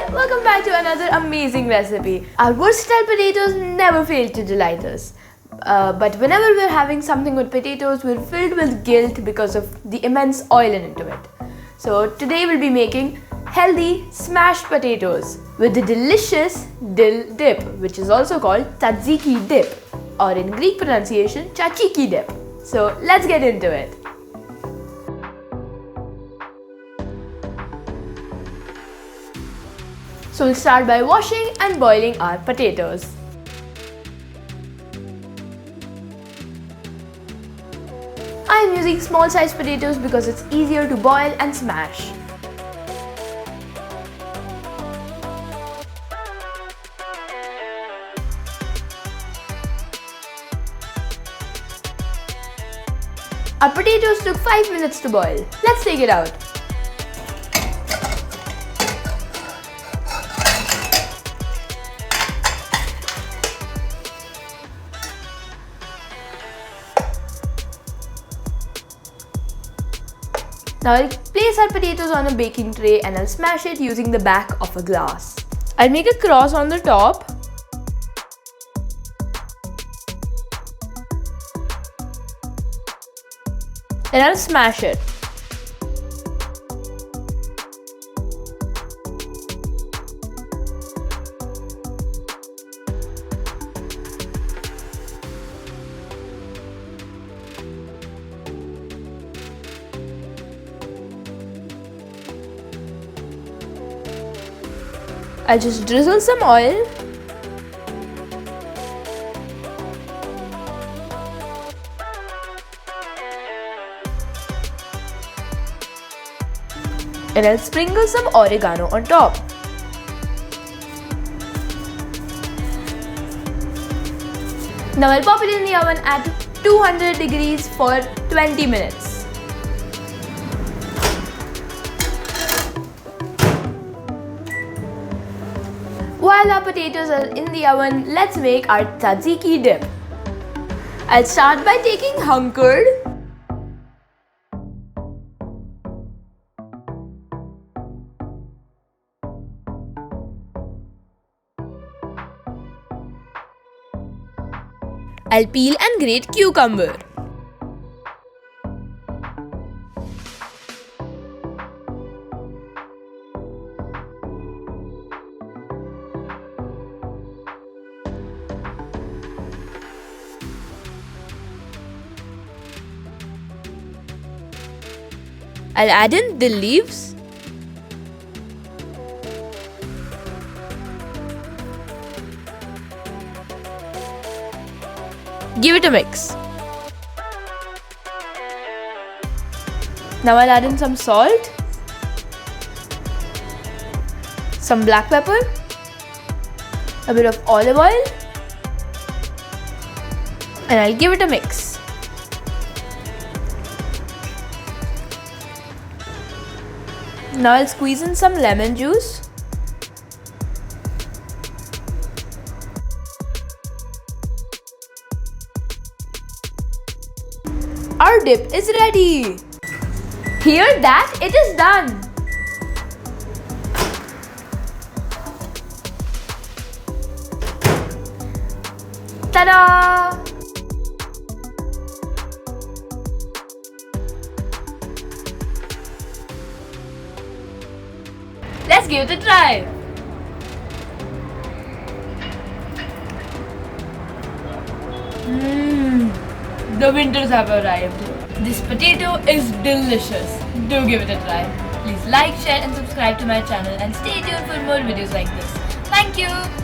Hi, welcome back to another amazing recipe. Our versatile potatoes never fail to delight us. But whenever we're having something with potatoes, we're filled with guilt because of the immense oil into it. So today we'll be making healthy smashed potatoes with the delicious dill dip, which is also called Tzatziki dip, or in Greek pronunciation, Tzatziki dip. So let's get into it. So we'll start by washing and boiling our potatoes. I am using small sized potatoes because it's easier to boil and smash. Our potatoes took 5 minutes to boil. Let's take it out. Now I'll place our potatoes on a baking tray and I'll smash it using the back of a glass. I'll make a cross on the top. Then I'll smash it. I'll just drizzle some oil. And I'll sprinkle some oregano on top. Now I'll pop it in the oven at 200 degrees for 20 minutes. While our potatoes are in the oven, let's make our tzatziki dip. I'll start by taking hunkered. I'll peel and grate cucumber. I'll add in dill leaves. Give it a mix. Now I'll add in some salt, some black pepper, a bit of olive oil, and I'll give it a mix. Now I'll squeeze in some lemon juice. Our dip is ready. Hear that? It is done. Ta-da! Let's give it a try. The winters have arrived. This potato is delicious. Do give it a try. Please like, share and subscribe to my channel and stay tuned for more videos like this. Thank you.